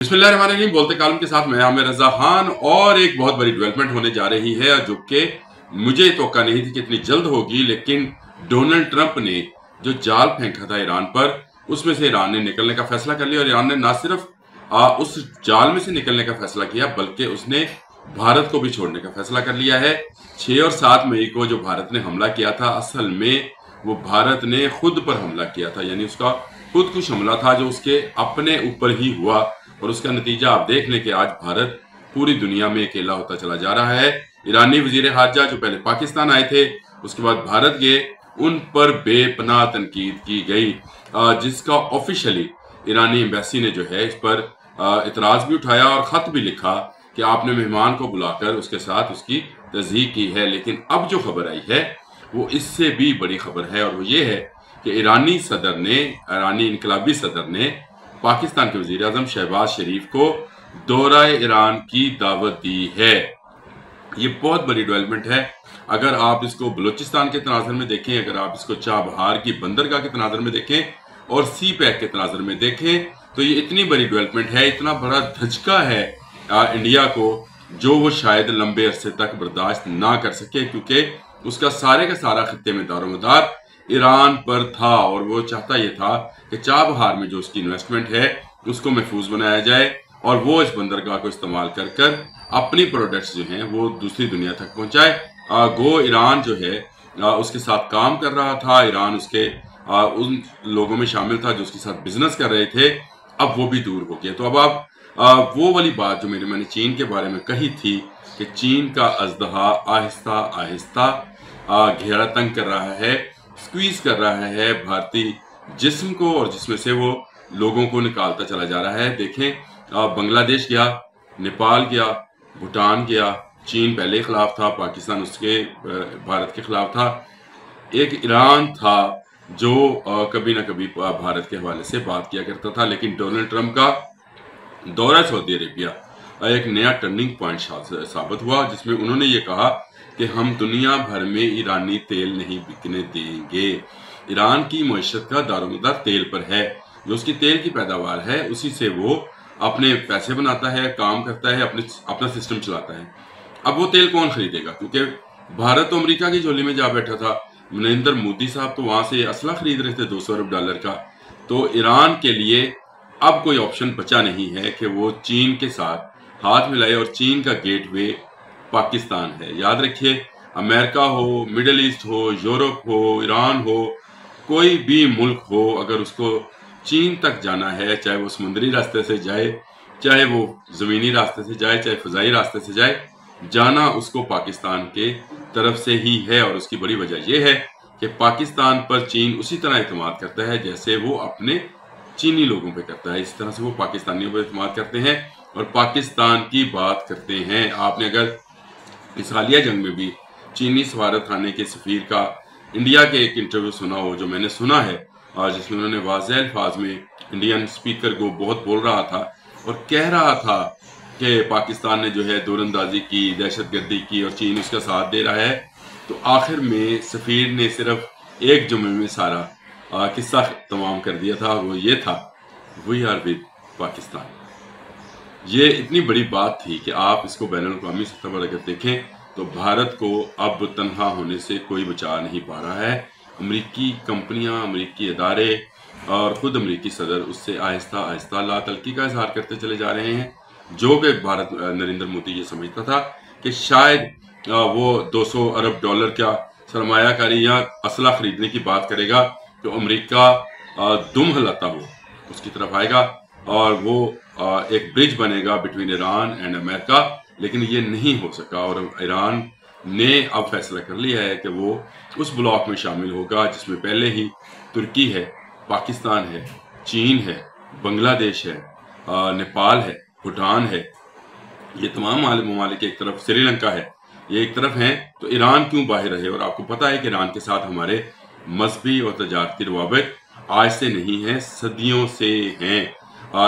बिस्मिल्लाहिर्रहमानिर्रहीम। बोलते कालम के साथ मैं आमिर रजा खान। और एक बहुत बड़ी डेवलपमेंट होने जा रही है जो कि मुझे तौका नहीं थी कि इतनी जल्द होगी, लेकिन डोनाल्ड ट्रंप ने जो जाल फेंका था ईरान पर, उसमें से ईरान ने निकलने का फैसला कर लिया। और ईरान ने ना सिर्फ उस जाल में से निकलने का फैसला किया, बल्कि उसने भारत को भी छोड़ने का फैसला कर लिया है। 6 और 7 मई को जो भारत ने हमला किया था, असल में वो भारत ने खुद पर हमला किया था, यानी उसका खुदकुश हमला था जो उसके अपने ऊपर ही हुआ। और उसका नतीजा आप देख लें कि आज भारत पूरी दुनिया में अकेला होता चला जा रहा है। ईरानी वजीर खारजा जो पहले पाकिस्तान आए थे, उसके बाद भारत गए, उन पर बेपनाह तनकीद की गई, जिसका ऑफिशियली ईरानी एम्बेसी ने जो है इस पर इतराज भी उठाया और ख़त भी लिखा कि आपने मेहमान को बुलाकर उसके साथ उसकी तज़हीक की है। लेकिन अब जो खबर आई है वो इससे भी बड़ी खबर है, और वो ये है कि ईरानी इनकलाबी सदर ने पाकिस्तान के वजीर आजम शहबाज शरीफ को दौरा ईरान की दावत दी है। ये बहुत बड़ी डेवलपमेंट है। अगर आप इसको बलूचिस्तान के तनाजर में देखें, अगर आप इसको चाबहार की बंदरगाह के तनाजर में देखें और सी पैक के तनाजर में देखें, तो ये इतनी बड़ी डेवलपमेंट है, इतना बड़ा धचका है इंडिया को, जो वो शायद लंबे अरसे तक बर्दाश्त ना कर सके, क्योंकि उसका सारे का सारा खत्ते में दारोमदार ईरान पर था। और वो चाहता ये था कि चाबहार में जो उसकी इन्वेस्टमेंट है उसको महफूज बनाया जाए, और वो इस बंदरगाह को इस्तेमाल कर कर अपनी प्रोडक्ट्स जो हैं वो दूसरी दुनिया तक पहुंचाए। गो ईरान जो है उसके साथ काम कर रहा था, ईरान उसके उन लोगों में शामिल था जो उसके साथ बिजनेस कर रहे थे। अब वो भी दूर हो गया। तो अब आप वो वाली बात जो मैंने चीन के बारे में कही थी कि चीन का अजदहा आहिस्ता आहिस्ता घेरा तंग कर रहा है, स्क्वीज कर रहा है भारतीय जिस्म को, और जिसमें से वो लोगों को निकालता चला जा रहा है। देखें, बांग्लादेश गया, नेपाल गया, भूटान गया, चीन पहले खिलाफ था, पाकिस्तान उसके भारत के खिलाफ था। एक ईरान था जो कभी ना कभी भारत के हवाले से बात किया करता था। लेकिन डोनाल्ड ट्रंप का दौरा सऊदी अरेबिया एक नया टर्निंग पॉइंट साबित हुआ, जिसमें उन्होंने ये कहा कि हम दुनिया भर में ईरानी तेल नहीं बिकने देंगे। ईरान की मईशत का दारोमदार तेल पर है, जो उसकी तेल की पैदावार है उसी से वो अपने पैसे बनाता है, काम करता है, अपना सिस्टम चलाता है। अब वो तेल कौन खरीदेगा, क्योंकि भारत तो अमेरिका की झोली में जा बैठा था। नरेंद्र मोदी साहब तो वहां से असला खरीद रहे थे $200 अरब का। तो ईरान के लिए अब कोई ऑप्शन बचा नहीं है कि वो चीन के साथ हाथ मिलाए, और चीन का गेटवे पाकिस्तान है। याद रखिए, अमेरिका हो, मिडिल ईस्ट हो, यूरोप हो, ईरान हो, कोई भी मुल्क हो, अगर उसको चीन तक जाना है, चाहे वो समुद्री रास्ते से जाए, चाहे वो ज़मीनी रास्ते से जाए, चाहे फ़ज़ाई रास्ते से जाए, जाना उसको पाकिस्तान के तरफ से ही है। और उसकी बड़ी वजह यह है कि पाकिस्तान पर चीन उसी तरह एतमाद करता है जैसे वो अपने चीनी लोगों पे करता है। इस तरह से वो पाकिस्तानियों पर एतमाद करते हैं और पाकिस्तान की बात करते हैं। आपने अगर इस हालिया जंग में भी चीनी सफारत खाने के सफीर का इंडिया के एक इंटरव्यू सुना हो, जो मैंने सुना है, जिसमें उन्होंने वाज़ेह अल्फाज में इंडियन स्पीकर को बहुत बोल रहा था और कह रहा था कि पाकिस्तान ने जो है दूरंदाजी की, दहशतगर्दी की, और चीन उसका साथ दे रहा है। तो आखिर में सफीर ने सिर्फ एक जुमले में सारा किस्सा तमाम कर दिया था, वो ये था, वी आर विद पाकिस्तान। ये इतनी बड़ी बात थी कि आप इसको बैनुल-अक़वामी सतह पर अगर देखें तो भारत को अब तन्हा होने से कोई बचा नहीं पा रहा है। अमरीकी कंपनियां, अमरीकी इदारे और ख़ुद अमरीकी सदर उससे आहिस्ता आहिस्ता लातल्की का इजहार करते चले जा रहे हैं, जो कि नरेंद्र मोदी ये समझता था कि शायद वो $200 अरब का सरमायाकारी या असला खरीदने की बात करेगा तो अमरीका दुम हिलाता हो उसकी तरफ आएगा और वो एक ब्रिज बनेगा बिटवीन ईरान एंड अमेरिका। लेकिन ये नहीं हो सका, और ईरान ने अब फैसला कर लिया है कि वो उस ब्लॉक में शामिल होगा जिसमें पहले ही तुर्की है, पाकिस्तान है, चीन है, बांग्लादेश है, नेपाल है, भूटान है। ये तमाम ममालिक एक तरफ, श्रीलंका है, ये एक तरफ हैं। तो ईरान क्यों बाहर रहे? और आपको पता है कि ईरान के साथ हमारे मजहबी और तजारती रवाबित आज से नहीं हैं, सदियों से हैं।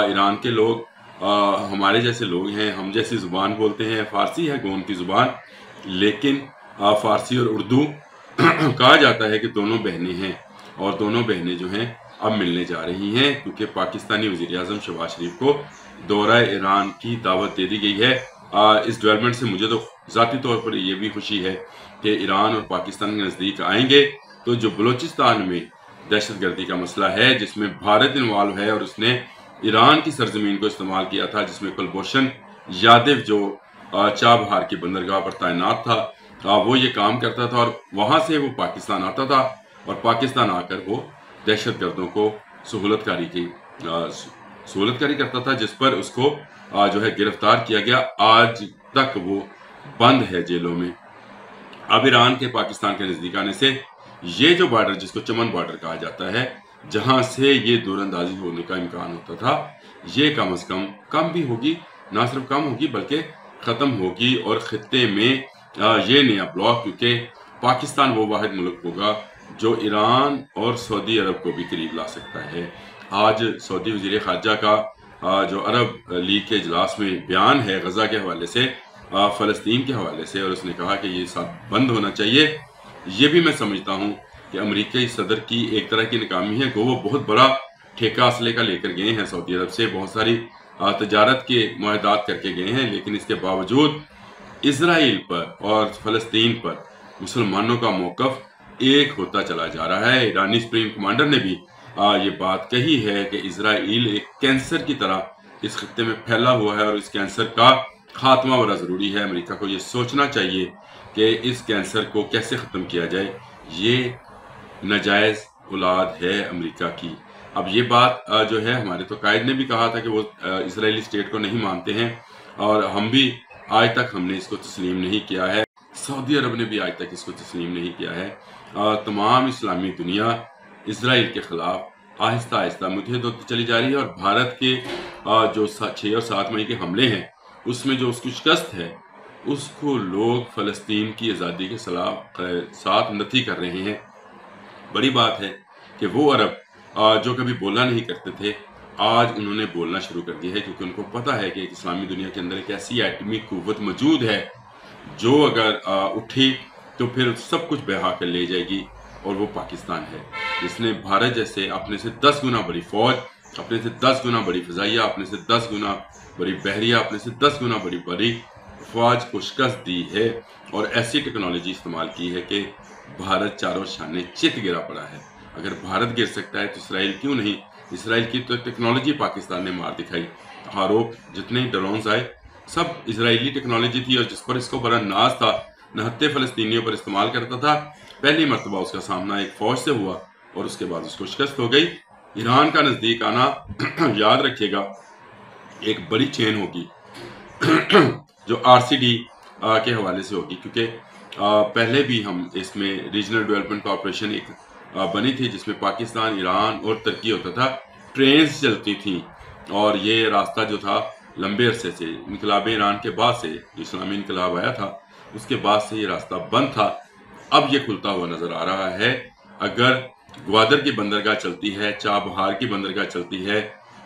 ईरान के लोग हमारे जैसे लोग हैं, हम जैसी ज़ुबान बोलते हैं, फ़ारसी है गोन की ज़ुबान, लेकिन फ़ारसी और उर्दू कहा जाता है कि दोनों बहनें हैं, और दोनों बहनें जो हैं अब मिलने जा रही हैं, क्योंकि पाकिस्तानी वज़ीर आज़म शहबाज शरीफ को दौरा ईरान की दावत दे दी गई है। इस डेवलपमेंट से मुझे तो ज़ाती तौर पर ये भी खुशी है कि ईरान और पाकिस्तान के नज़दीक आएंगे तो जो बलूचिस्तान में दहशतगर्दी का मसला है जिसमें भारत इन्वॉल्व है और उसने ईरान की सरजमीन को इस्तेमाल किया था, जिसमें कुलभूषण यादव जो चाबहार की बंदरगाह पर तैनात था, वो ये काम करता था और वहाँ से वो पाकिस्तान आता था और पाकिस्तान आकर वो दहशतगर्दों को सहूलतकारी करता था, जिस पर उसको जो है गिरफ्तार किया गया। आज तक वो बंद है जेलों में। अब ईरान के पाकिस्तान के नजदीक आने से ये जो बॉर्डर, जिसको चमन बॉर्डर कहा जाता है, जहां से ये दूरंदाजी होने का इम्कान होता था, ये कम से कम भी होगी, ना सिर्फ कम होगी बल्कि खत्म होगी। और खित्ते में ये नया ब्लॉक, क्योंकि पाकिस्तान वो वाहिद मुल्क होगा जो ईरान और सऊदी अरब को भी करीब ला सकता है। आज सऊदी वज़ीर ख़ारजा का जो अरब लीग के इजलास में बयान है गजा के हवाले से, फ़लस्तीन के हवाले से, और उसने कहा कि ये सब बंद होना चाहिए। ये भी मैं समझता हूँ कि अमेरिकी सदर की एक तरह की नाकामी है। वो बहुत बड़ा ठेका असले का लेकर गए हैं सऊदी अरब से, बहुत सारी तजारत के मुआहदात करके गए हैं, लेकिन इसके बावजूद इसराइल पर और फ़लस्तीन पर मुसलमानों का मौक़िफ़ एक होता चला जा रहा है। ईरानी सुप्रीम कमांडर ने भी ये बात कही है कि इसराइल एक कैंसर की तरह इस खत्ते में फैला हुआ है और इस कैंसर का खात्मा बड़ा ज़रूरी है। अमेरिका को ये सोचना चाहिए कि इस कैंसर को कैसे ख़त्म किया जाए। ये नाजायज़ औलाद है अमेरिका की। अब ये बात जो है, हमारे तो कायद ने भी कहा था कि वो इसराइली स्टेट को नहीं मानते हैं और हम भी आज तक हमने इसको तस्लीम नहीं किया है। सऊदी अरब ने भी आज तक इसको तस्लीम नहीं किया है। तमाम इस्लामी दुनिया इसराइल के ख़िलाफ़ आहिस्ता आहिस्ता मुतहद होती चली जा रही है और भारत के जो 6 और 7 मई के हमले हैं उसमें जो उसकी शिकस्त है उसको लोग फ़लस्तीन की आज़ादी के साथ नथी कर रहे हैं। बड़ी बात है कि वो अरब जो कभी बोला नहीं करते थे, आज उन्होंने बोलना शुरू कर दिया है, क्योंकि उनको पता है कि इस्लामी दुनिया के अंदर एक ऐसी एटमी कुव्वत मौजूद है जो अगर उठी तो फिर सब कुछ बहा कर ले जाएगी, और वो पाकिस्तान है जिसने भारत जैसे अपने से 10 गुना बड़ी फौज, अपने से 10 गुना बड़ी फ़ज़ाइया, अपने से 10 गुना बड़ी बहरिया, अपने से 10 गुना बड़ी फौज को शिकस्त दी है और ऐसी टेक्नोलॉजी इस्तेमाल की है कि भारत चारों शाने चित गिरा पड़ा है। अगर भारत गिर सकता है तो इसराइल क्यों नहीं? इसराइल की तो टेक्नोलॉजी पाकिस्तान ने मार दिखाई। आरोप जितने ड्रोन्स आए सब इसराइली टेक्नोलॉजी थी और जिस पर इसको बड़ा नाज था, नहत्ते फ़लस्तीनियों पर इस्तेमाल करता था। पहली मरतबा उसका सामना एक फ़ौज से हुआ और उसके बाद उसको शिकस्त हो गई। ईरान का नज़दीक आना याद रखिएगा एक बड़ी चेन होगी जो RCD के हवाले से होगी, क्योंकि पहले भी हम इसमें रीजनल डेवलपमेंट कॉरपोरेशन एक बनी थी जिसमें पाकिस्तान, ईरान और तुर्की होता था। ट्रेन्स चलती थी और ये रास्ता जो था लंबे अरसे से, इनकलाब ईरान के बाद से, इस्लामी इनकलाब आया था उसके बाद से ये रास्ता बंद था। अब ये खुलता हुआ नज़र आ रहा है। अगर ग्वादर की बंदरगाह चलती है, चाबहार की बंदरगाह चलती है,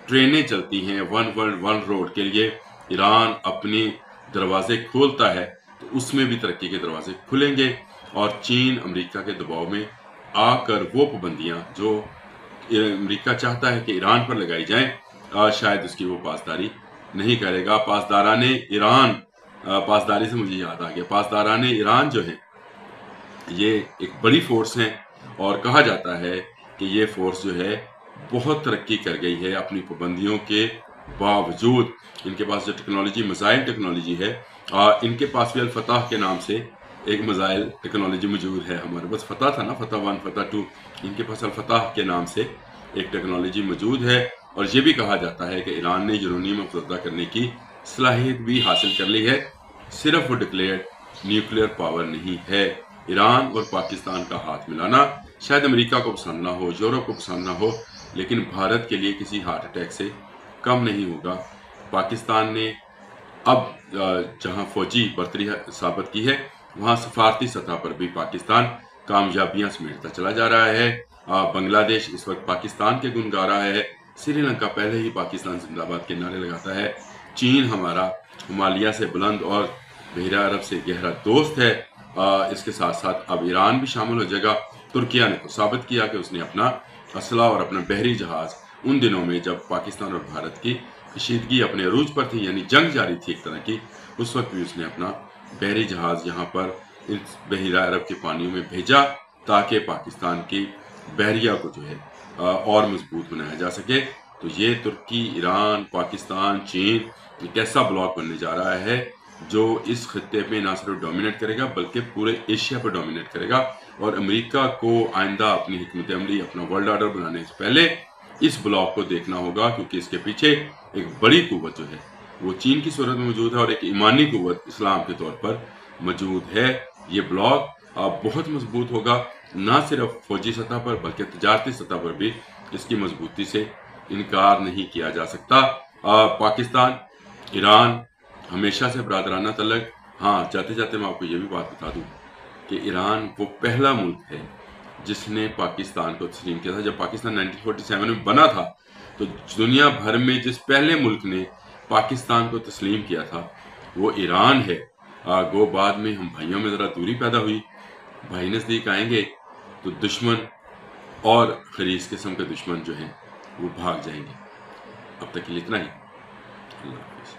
ट्रेनें चलती हैं वन वर्ल्ड वन रोड के लिए, ईरान अपने दरवाजे खोलता है तो उसमें भी तरक्की के दरवाजे खुलेंगे और चीन अमेरिका के दबाव में आकर वो पाबंदियां जो अमेरिका चाहता है कि ईरान पर लगाई जाएं, शायद उसकी वो पासदारी नहीं करेगा। पासदाराने ईरान, पासदारी से मुझे याद आ गया, पासदाराने ईरान जो है ये एक बड़ी फोर्स है और कहा जाता है कि ये फोर्स जो है बहुत तरक्की कर गई है अपनी पाबंदियों के बावजूद। इनके पास जो टेक्नोलॉजी, मिसाइल टेक्नोलॉजी है, इनके पास भी अल-फतह के नाम से एक मिसाइल टेक्नोलॉजी मौजूद है। हमारे पास फतह था ना, फतह 1, फतह 2, इनके पास अल-फतह के नाम से एक टेक्नोलॉजी मौजूद है। और ये भी कहा जाता है कि ईरान ने यूरेनियम अफज़दा करने की सलाहियत भी हासिल कर ली है, सिर्फ वो डिक्लेयर्ड न्यूक्लियर पावर नहीं है। ईरान और पाकिस्तान का हाथ मिलाना शायद अमेरिका को पसंद ना हो, यूरोप को पसंद ना हो, लेकिन भारत के लिए किसी हार्ट अटैक से कम नहीं होगा। पाकिस्तान ने अब जहां फौजी बर्तरी साबित की है, वहां सफारती सतह पर भी पाकिस्तान कामयाबियां समेटता चला जा रहा है। बांग्लादेश इस वक्त पाकिस्तान के गुण गा रहा है, श्रीलंका पहले ही पाकिस्तान जिंदाबाद के नारे लगाता है, चीन हमारा हिमालय से बुलंद और बहरा अरब से गहरा दोस्त है। इसके साथ साथ अब ईरान भी शामिल हो जाएगा। तुर्किया ने तो साबित किया कि उसने अपना असला और अपना बहरी जहाज उन दिनों में जब पाकिस्तान और भारत की कशीदगी अपने अरूज पर थी, यानी जंग जारी थी एक तरह की, उस वक्त भी उसने अपना बहरी जहाज यहाँ पर इस बहिरा अरब के पानियों में भेजा ताकि पाकिस्तान की बहरिया को जो है और मजबूत बनाया जा सके। तो ये तुर्की, ईरान, पाकिस्तान, चीन एक ऐसा ब्लॉक बनने जा रहा है जो इस खत्ते पे ना सिर्फ डोमिनेट करेगा बल्कि पूरे एशिया पर डोमिनेट करेगा। और अमेरिका को आइंदा अपनी हिकमत अमली, अपना वर्ल्ड ऑर्डर बनाने से पहले इस ब्लॉक को देखना होगा, क्योंकि इसके पीछे एक बड़ी कुव्वत जो है वो चीन की सूरत में मौजूद है और एक ईमानी कुव्वत इस्लाम के तौर पर मौजूद है। ये ब्लॉक बहुत मजबूत होगा, ना सिर्फ फौजी सतह पर बल्कि तजारती सतह पर भी इसकी मजबूती से इनकार नहीं किया जा सकता। पाकिस्तान, ईरान हमेशा से बरादराना तल्लक। हाँ, जाते जाते मैं आपको ये भी बात बता दूं कि ईरान वो पहला मुल्क है जिसने पाकिस्तान को तस्लीम किया था। जब पाकिस्तान 1947 में बना था तो दुनिया भर में जिस पहले मुल्क ने पाकिस्तान को तस्लीम किया था वो ईरान है। गो बाद में हम भाइयों में ज़रा दूरी पैदा हुई, भाई नज़दीक आएंगे तो दुश्मन और खरीस किस्म के दुश्मन जो हैं वो भाग जाएंगे। अब तक के लिए इतना ही। अल्लाह हाफ़िज़।